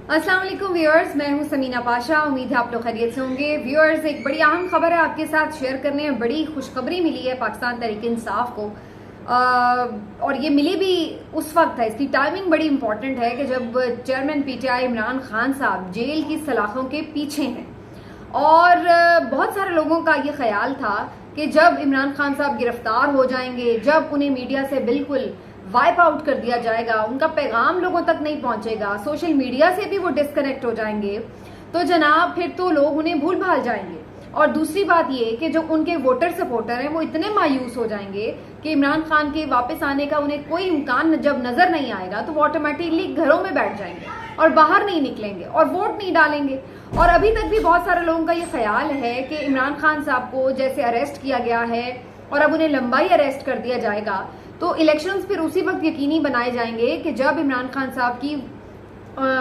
अस्सलाम वालेकुम व्यूअर्स, मैं हूं समीना पाशा। उम्मीद है आप लोग खैरियत से होंगे। व्यूअर्स, एक बड़ी अहम खबर है आपके साथ शेयर करने में। बड़ी खुशखबरी मिली है पाकिस्तान तहरीक इंसाफ को और ये मिली भी उस वक्त है, इसकी टाइमिंग बड़ी इंपॉर्टेंट है कि जब चेयरमैन पीटीआई इमरान खान साहब जेल की सलाखों के पीछे हैं। और बहुत सारे लोगों का ये ख्याल था कि जब इमरान खान साहब गिरफ्तार हो जाएंगे, जब उन्हें मीडिया से बिल्कुल वाइप आउट कर दिया जाएगा, उनका पैगाम लोगों तक नहीं पहुंचेगा, सोशल मीडिया से भी वो डिस्कनेक्ट हो जाएंगे, तो जनाब फिर तो लोग उन्हें भूल भाल जाएंगे। और दूसरी बात ये कि जो उनके वोटर सपोर्टर हैं वो इतने मायूस हो जाएंगे कि इमरान खान के वापस आने का उन्हें कोई इम्कान जब नजर नहीं आएगा तो वो ऑटोमेटिकली घरों में बैठ जाएंगे और बाहर नहीं निकलेंगे और वोट नहीं डालेंगे। और अभी तक भी बहुत सारे लोगों का ये ख्याल है कि इमरान खान साहब को जैसे अरेस्ट किया गया है और अब उन्हें लंबाई अरेस्ट कर दिया जाएगा, तो इलेक्शंस फिर उसी वक्त यकीनी बनाए जाएंगे कि जब इमरान खान साहब की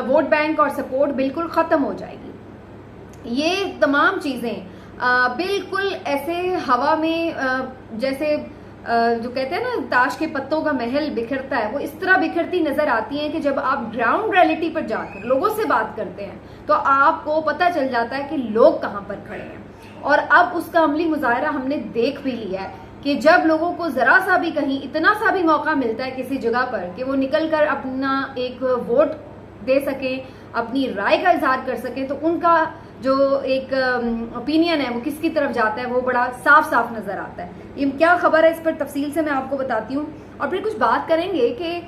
वोट बैंक और सपोर्ट बिल्कुल खत्म हो जाएगी। ये तमाम चीजें बिल्कुल ऐसे हवा में जैसे जो कहते हैं ना ताश के पत्तों का महल बिखरता है, वो इस तरह बिखरती नजर आती हैं कि जब आप ग्राउंड रियलिटी पर जाकर लोगों से बात करते हैं तो आपको पता चल जाता है कि लोग कहां पर खड़े हैं। और अब उसका अमली मुजाहरा हमने देख भी लिया है कि जब लोगों को जरा सा भी कहीं इतना सा भी मौका मिलता है किसी जगह पर कि वो निकलकर अपना एक वोट दे सके, अपनी राय का इजहार कर सके, तो उनका जो एक ओपिनियन है वो किसकी तरफ जाता है वो बड़ा साफ साफ नजर आता है। ये क्या खबर है, इस पर तफसील से मैं आपको बताती हूँ और फिर कुछ बात करेंगे कि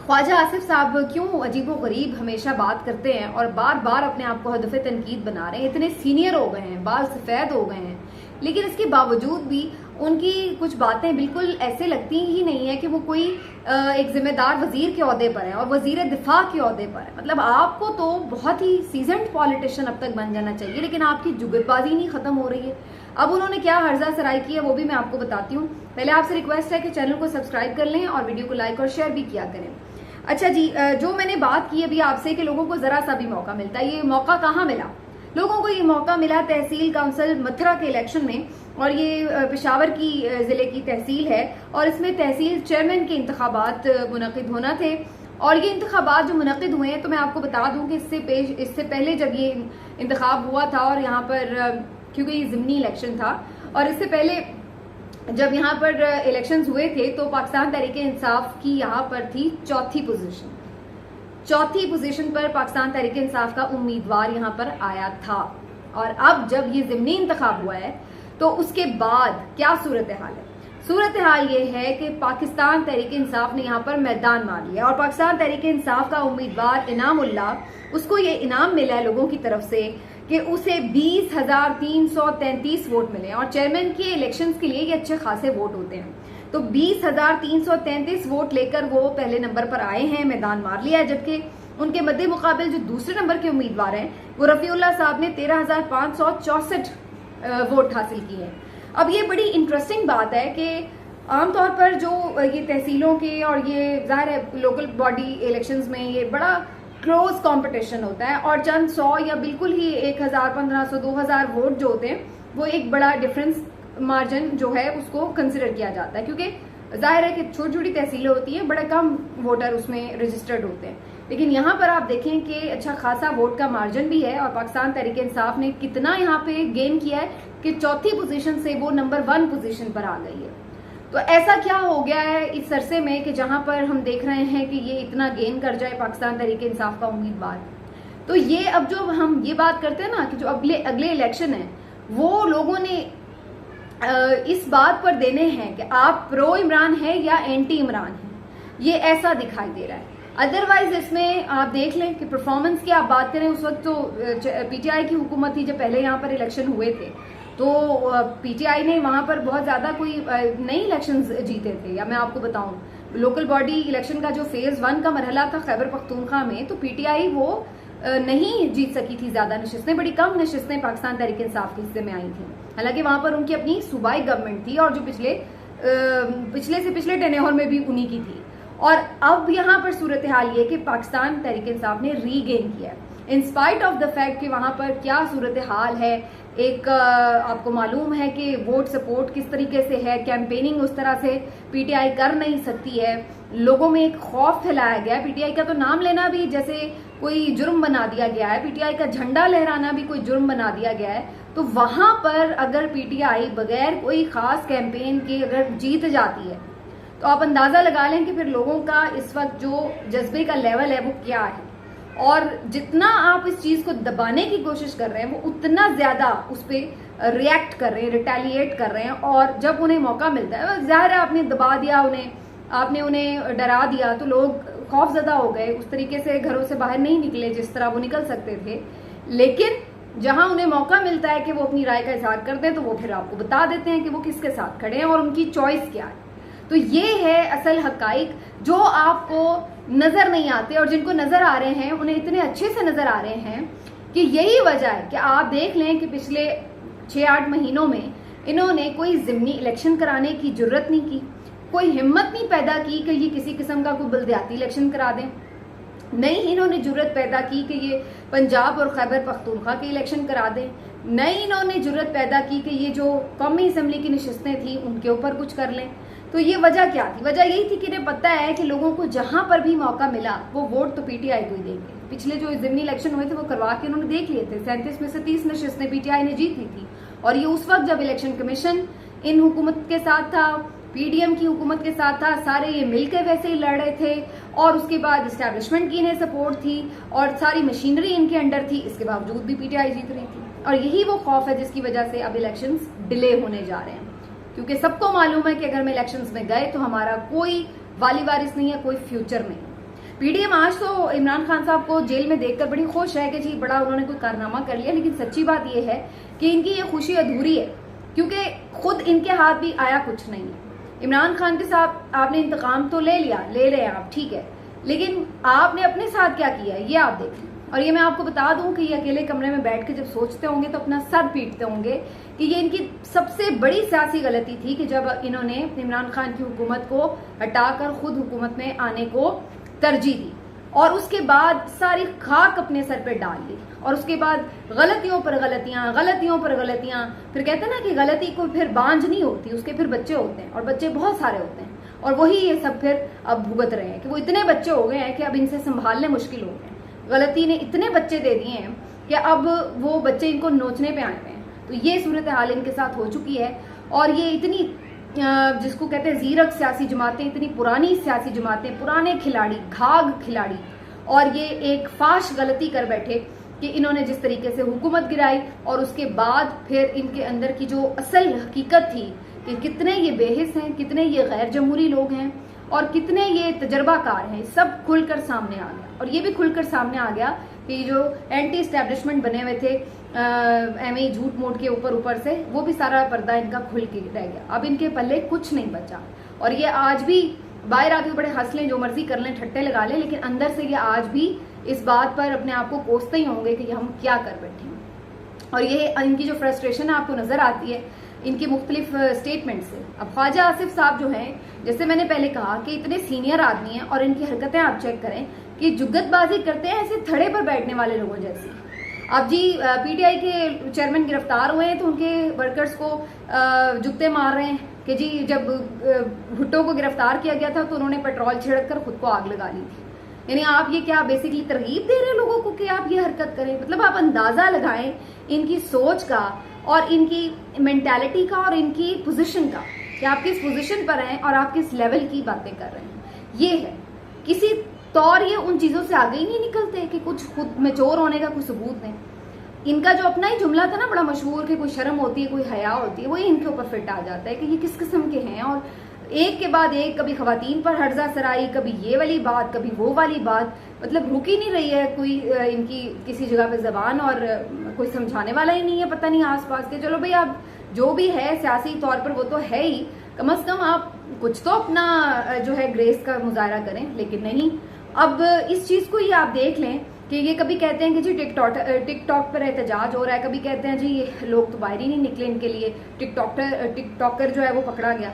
ख्वाजा आसिफ साहब क्यों अजीबो गरीब हमेशा बात करते हैं और बार बार अपने आप को हदफ तनकीद बना रहे हैं। इतने सीनियर हो गए हैं, बाल सफेद हो गए हैं, लेकिन इसके बावजूद भी उनकी कुछ बातें बिल्कुल ऐसे लगती ही नहीं है कि वो कोई एक जिम्मेदार वजीर के ओहदे पर है और वजीर दिफा के ओहदे पर है। मतलब आपको तो बहुत ही सीजन्ड पॉलिटिशियन अब तक बन जाना चाहिए, लेकिन आपकी जुगतबाजी नहीं खत्म हो रही है। अब उन्होंने क्या हर्जा सराई की है वो भी मैं आपको बताती हूँ। पहले आपसे रिक्वेस्ट है कि चैनल को सब्सक्राइब कर लें और वीडियो को लाइक और शेयर भी किया करें। अच्छा जी, जो मैंने बात की अभी आपसे कि लोगों को जरा सा भी मौका मिलता है, ये मौका कहाँ मिला? लोगों को ये मौका मिला तहसील काउंसिल मथुरा के इलेक्शन में, और ये पेशावर की जिले की तहसील है और इसमें तहसील चेयरमैन के इंतखाबात मुनक़िद होना थे। और ये इंतखाबात जो मुनक़िद हुए हैं, तो मैं आपको बता दूं कि इससे पहले जब ये इंतखाब हुआ था और यहाँ पर क्योंकि ये ज़िमनी इलेक्शन था, और इससे पहले जब यहाँ पर इलेक्शंस हुए थे तो पाकिस्तान तहरीक इंसाफ की यहाँ पर थी चौथी पोजीशन पर पाकिस्तान तहरीक इंसाफ का उम्मीदवार यहाँ पर आया था। और अब जब ये ज़िमनी इंतखाब हुआ है तो उसके बाद क्या सूरत हाल है? सूरत हाल ये है कि पाकिस्तान तहरीक इंसाफ ने यहाँ पर मैदान मार लिया और पाकिस्तान तहरीक इंसाफ का उम्मीदवार इनाम उल्लाह, उसको ये इनाम मिला है लोगों की तरफ से कि उसे 20,333 वोट मिले। और चेयरमैन के इलेक्शंस के लिए ये अच्छे खासे वोट होते हैं, तो 20,333 वोट लेकर वो पहले नंबर पर आए हैं, मैदान मार लिया है। जबकि उनके मद्दे मुकाबिल जो दूसरे नंबर के उम्मीदवार हैं वो रफीउल्लाह साहब ने 13,564 वोट हासिल किए हैं। अब ये बड़ी इंटरेस्टिंग बात है कि आमतौर पर जो ये तहसीलों के और ये जाहिर है लोकल बॉडी इलेक्शंस में ये बड़ा क्लोज कंपटीशन होता है और चंद 100 या बिल्कुल ही 1,000, 1,500, 2,000 वोट जो होते हैं वो एक बड़ा डिफरेंस मार्जिन जो है उसको कंसिडर किया जाता है, क्योंकि जाहिर है कि छोटी छोटी तहसीलें होती हैं, बड़े कम वोटर उसमें रजिस्टर्ड होते हैं। लेकिन यहाँ पर आप देखें कि अच्छा खासा वोट का मार्जिन भी है और पाकिस्तान तहरीक इंसाफ ने कितना यहाँ पे गेन किया है कि चौथी पोजीशन से वो नंबर 1 पोजीशन पर आ गई है। तो ऐसा क्या हो गया है इस अरसे में कि जहां पर हम देख रहे हैं कि ये इतना गेन कर जाए पाकिस्तान तहरीक इंसाफ का उम्मीदवार? तो ये अब जो हम ये बात करते हैं ना कि जो अगले इलेक्शन है वो लोगों ने इस बात पर देने हैं कि आप प्रो इमरान है या एंटी इमरान है, ये ऐसा दिखाई दे रहा है। अदरवाइज इसमें आप देख लें कि परफॉर्मेंस की आप बात करें, उस वक्त तो पीटीआई की हुकूमत थी जब पहले यहाँ पर इलेक्शन हुए थे, तो पीटीआई ने वहां पर बहुत ज्यादा कोई नई इलेक्शंस जीते थे। या मैं आपको बताऊं लोकल बॉडी इलेक्शन का जो फेज 1 का मरहला था खैबर पख्तूनख्वा में, तो पीटीआई वो नहीं जीत सकी थी ज्यादा नशिस्तें, बड़ी कम नशिस्तें पाकिस्तान तहरीक इंसाफ के हिस्से में आई थी। हालांकि वहां पर उनकी अपनी सूबाई गवर्नमेंट थी और जो पिछले से पिछले टेन्योर में भी उन्हीं की थी। और अब यहाँ पर सूरत हाल ये कि पाकिस्तान तहरीक इंसाफ ने रीगेन किया in spite of the fact कि वहां पर क्या सूरत हाल है। एक आपको मालूम है कि वोट सपोर्ट किस तरीके से है, कैंपेनिंग उस तरह से पीटीआई कर नहीं सकती है लोगों में एक खौफ फैलाया गया है। पीटीआई का तो नाम लेना भी जैसे कोई जुर्म बना दिया गया है, पीटीआई का झंडा लहराना भी कोई जुर्म बना दिया गया है। तो वहां पर अगर पीटीआई बगैर कोई खास कैंपेन के अगर जीत जाती है तो आप अंदाजा लगा लें कि फिर लोगों का इस वक्त जो जज्बे का लेवल है वो क्या है। और जितना आप इस चीज को दबाने की कोशिश कर रहे हैं वो उतना ज्यादा उस पर रिएक्ट कर रहे हैं, रिटेलिएट कर रहे हैं। और जब उन्हें मौका मिलता है, जाहिर है आपने दबा दिया उन्हें, आपने उन्हें डरा दिया तो लोग खौफजदा हो गए, उस तरीके से घरों से बाहर नहीं निकले जिस तरह वो निकल सकते थे। लेकिन जहां उन्हें मौका मिलता है कि वो अपनी राय का इजहार कर दें तो वो फिर आपको बता देते हैं कि वो किसके साथ खड़े हैं और उनकी चॉइस क्या है। तो ये है असल हकाइक जो आपको नजर नहीं आते और जिनको नजर आ रहे हैं उन्हें इतने अच्छे से नजर आ रहे हैं कि यही वजह है कि आप देख लें कि पिछले 6-8 महीनों में इन्होंने कोई जिमनी इलेक्शन कराने की जरूरत नहीं की, कोई हिम्मत नहीं पैदा की कि ये किसी किस्म का कोई बलदियाती इलेक्शन करा दें, नहीं इन्होंने जरूरत पैदा की कि ये पंजाब और खैबर पख्तूनख्वा के इलेक्शन करा दें, नहीं इन्होंने जरूरत पैदा की कि ये जो कौमी असम्बली की नशिस्तें थी उनके ऊपर कुछ कर लें। तो ये वजह क्या थी? वजह यही थी कि इन्हें पता है कि लोगों को जहां पर भी मौका मिला वो वोट तो पीटीआई को ही देंगे। पिछले जो जिमनी इलेक्शन हुए थे वो करवा के उन्होंने देख लिए थे, 37 में से 30 नशिस्तें पीटीआई ने जीती थी। और ये उस वक्त जब इलेक्शन कमीशन इन हुकूमत के साथ था, पीडीएम की हुकूमत के साथ था, सारे ये मिलकर वैसे ही लड़ रहे थे और उसके बाद इस्टेब्लिशमेंट की इन्हें सपोर्ट थी और सारी मशीनरी इनके अंडर थी, इसके बावजूद भी पीटीआई जीत रही थी। और यही वो खौफ है जिसकी वजह से अब इलेक्शंस डिले होने जा रहे हैं, क्योंकि सबको मालूम है कि अगर हम इलेक्शंस में गए तो हमारा कोई वाली वारिस नहीं है, कोई फ्यूचर नहीं। पीडीएम आज तो इमरान खान साहब को जेल में देखकर बड़ी खुश है कि जी बड़ा उन्होंने कोई कारनामा कर लिया, लेकिन सच्ची बात यह है कि इनकी ये खुशी अधूरी है क्योंकि खुद इनके हाथ भी आया कुछ नहीं है। इमरान खान के साथ आपने इंतकाम तो ले लिया, ले रहे हैं आप, ठीक है, लेकिन आपने अपने साथ क्या किया ये आप देखें। और ये मैं आपको बता दूं कि ये अकेले कमरे में बैठ के जब सोचते होंगे तो अपना सर पीटते होंगे कि ये इनकी सबसे बड़ी सियासी गलती थी कि जब इन्होंने इमरान खान की हुकूमत को हटाकर खुद हुकूमत में आने को तरजीह दी और उसके बाद सारी खाक अपने सर पे डाल ली और उसके बाद गलतियों पर गलतियां, गलतियों पर गलतियां। फिर कहते हैं ना कि गलती को फिर बांझ नहीं होती, उसके फिर बच्चे होते हैं और बच्चे बहुत सारे होते हैं। और वही ये सब फिर अब भुगत रहे हैं कि वो इतने बच्चे हो गए हैं कि अब इनसे संभालने मुश्किल हो गए। गलती ने इतने बच्चे दे दिए हैं कि अब वो बच्चे इनको नोचने पे आए हुए हैं। तो ये सूरत हाल इनके साथ हो चुकी है और ये इतनी जिसको कहते हैं जीरक सियासी जमातें, इतनी पुरानी सियासी जमातें, पुराने खिलाड़ी, घाघ खिलाड़ी, और ये एक फाश गलती कर बैठे कि इन्होंने जिस तरीके से हुकूमत गिराई और उसके बाद फिर इनके अंदर की जो असल हकीकत थी कि कितने ये बेहिस हैं, कितने ये गैर जमहूरी लोग हैं और कितने ये तजर्बाकार हैं, सब खुलकर सामने आ गया। और ये भी खुलकर सामने आ गया कि जो एंटी एस्टेब्लिशमेंट बने हुए थे एवं ही झूठ मूठ के ऊपर से, वो भी सारा पर्दा इनका खुल के रह गया। अब इनके पल्ले कुछ नहीं बचा और ये आज भी बाहर आके बड़े हंस लें, जो मर्जी कर लें, ठट्टे लगा लें, लेकिन अंदर से ये आज भी इस बात पर अपने आप को कोसते ही होंगे कि हम क्या कर बैठे हैं। और ये इनकी जो फ्रस्ट्रेशन है आपको नजर आती है इनकी मुख्तलिफ स्टेटमेंट से। अब ख्वाजा आसिफ साहब जो हैं, जैसे मैंने पहले कहा कि इतने सीनियर आदमी हैं और इनकी हरकतें आप चेक करें कि जुग्गतबाजी करते हैं ऐसे थड़े पर बैठने वाले लोगों जैसी। अब जी पीटीआई के चेयरमैन गिरफ्तार हुए हैं तो उनके वर्कर्स को जुत्ते मार रहे हैं कि जी जब भुट्टो को गिरफ्तार किया गया था तो उन्होंने पेट्रोल छिड़क कर खुद को आग लगा ली थी। यानी आप ये क्या बेसिकली तरगीब दे रहे हैं लोगों को कि आप ये हरकत करें? मतलब आप अंदाजा लगाएं इनकी सोच का और इनकी मेंटालिटी का और इनकी पोजीशन का कि आप किस पोजीशन पर हैं और आप किस लेवल की बातें कर रहे हैं। ये है किसी तौर ये उन चीजों से आगे ही नहीं निकलते कि कुछ खुद मैच्योर होने का कोई सबूत नहीं। इनका जो अपना ही जुमला था ना बड़ा मशहूर कि कोई शर्म होती है, कोई हया होती है, वही इनके ऊपर फिट आ जाता है कि ये किस किस्म के हैं। और एक के बाद एक, कभी खवातीन पर हर्जा सराई, कभी ये वाली बात, कभी वो वाली बात, मतलब रुक ही नहीं रही है कोई इनकी किसी जगह पे जबान और कोई समझाने वाला ही नहीं है, पता नहीं आसपास के। चलो भाई आप जो भी है सियासी तौर पर वो तो है ही, कम से कम आप कुछ तो अपना जो है ग्रेस का मुजाहरा करें, लेकिन नहीं। अब इस चीज को ही आप देख लें कि ये कभी कहते हैं कि जी टिकटॉक पर एहतजाज हो रहा है, कभी कहते हैं जी ये लोग तो बाहर ही नहीं निकले इनके लिए, टिकटॉकर जो है वो पकड़ा गया।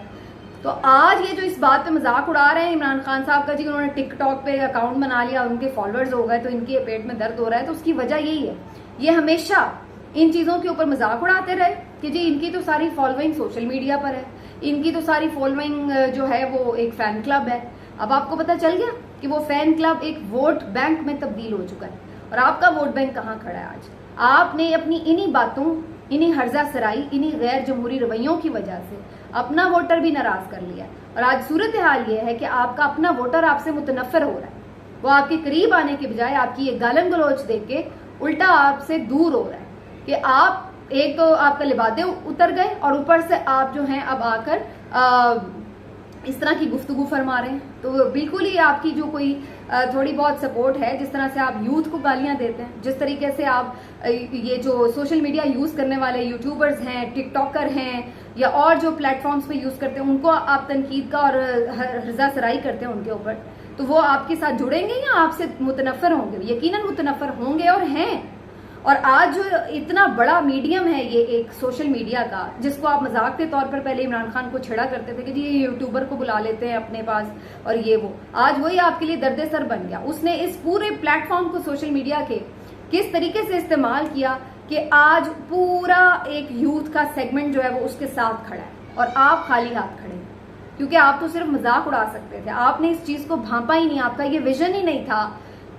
तो आज ये जो इस बात पे मजाक उड़ा रहे हैं इमरान खान साहब का जी उन्होंने टिकटॉक पे अकाउंट बना लिया, उनके फॉलोअर्स हो गए तो इनके पेट में दर्द हो रहा है, तो उसकी वजह यही है ये हमेशा इन चीजों के ऊपर मजाक उड़ाते रहे कि जी इनकी तो सारी फॉलोइंग सोशल मीडिया पर है, इनकी तो सारी फॉलोइंग जो है वो एक फैन क्लब है। अब आपको पता चल गया कि वो फैन क्लब एक वोट बैंक में तब्दील हो चुका है। और आपका वोट बैंक कहाँ खड़ा है आज? आपने अपनी इन्हीं बातों, इन्हीं हर्जा सराई, इन्हीं गैर जमहूरी रवैयों की वजह से अपना वोटर भी नाराज कर लिया। और आज सूरत हाल ये है कि आपका अपना वोटर आपसे मुतनफर हो रहा है। वो आपके करीब आने के बजाय आपकी ये गालन गलोच देख के उल्टा आपसे दूर हो रहा है कि आप, एक तो आपका लिबादे उतर गए और ऊपर से आप जो हैं अब आकर इस तरह की गुफ्तगू फरमा रहे हैं। तो बिल्कुल ही आपकी जो कोई थोड़ी बहुत सपोर्ट है, जिस तरह से आप यूथ को गालियां देते हैं, जिस तरीके से आप ये जो सोशल मीडिया यूज करने वाले यूट्यूबर्स हैं, टिकटॉकर हैं या और जो प्लेटफॉर्म्स पे यूज करते हैं, उनको आप तनकीद का और हर्जा सराई करते हैं उनके ऊपर, तो वो आपके साथ जुड़ेंगे या आपसे मुतनफर होंगे? यकीनन मुतनफर होंगे और हैं। और आज जो इतना बड़ा मीडियम है ये एक सोशल मीडिया का, जिसको आप मजाक के तौर पर पहले इमरान खान को छेड़ा करते थे कि जी ये यूट्यूबर को बुला लेते हैं अपने पास और ये वो, आज वही आपके लिए दर्द सर बन गया। उसने इस पूरे प्लेटफॉर्म को सोशल मीडिया के किस तरीके से इस्तेमाल किया कि आज पूरा एक यूथ का सेगमेंट जो है वो उसके साथ खड़ा है और आप खाली हाथ खड़े हैं, क्योंकि आप तो सिर्फ मजाक उड़ा सकते थे। आपने इस चीज को भांपा ही नहीं, आपका ये विजन ही नहीं था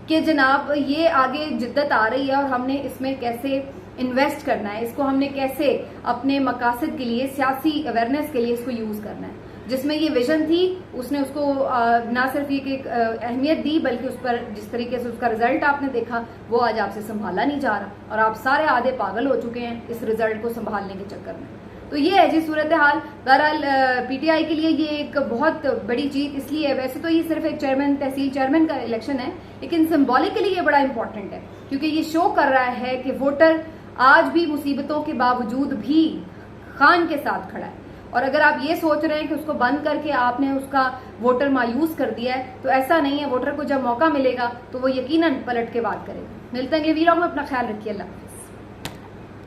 कि जनाब ये आगे जिद्दत आ रही है और हमने इसमें कैसे इन्वेस्ट करना है, इसको हमने कैसे अपने मकासद के लिए, सियासी अवेयरनेस के लिए इसको यूज करना है। जिसमें ये विजन थी उसने उसको ना सिर्फ एक अहमियत दी, बल्कि उस पर जिस तरीके से उसका रिजल्ट आपने देखा वो आज आपसे संभाला नहीं जा रहा और आप सारे आधे पागल हो चुके हैं इस रिजल्ट को संभालने के चक्कर में। तो ये है जी सूरत हाल। बहरहाल पीटीआई के लिए ये एक बहुत बड़ी जीत इसलिए है, वैसे तो ये सिर्फ एक चेयरमैन, तहसील चेयरमैन का इलेक्शन है, लेकिन सिंबॉलिकली ये बड़ा इंपॉर्टेंट है क्योंकि ये शो कर रहा है कि वोटर आज भी मुसीबतों के बावजूद भी खान के साथ खड़ा है। और अगर आप ये सोच रहे हैं कि उसको बंद करके आपने उसका वोटर मायूस कर दिया है, तो ऐसा नहीं है। वोटर को जब मौका मिलेगा तो वो यकीनन पलट के बात करेगा। मिलते हैं अगले वीडियो में, अपना ख्याल रखिए। अल्लाह हाफिज़।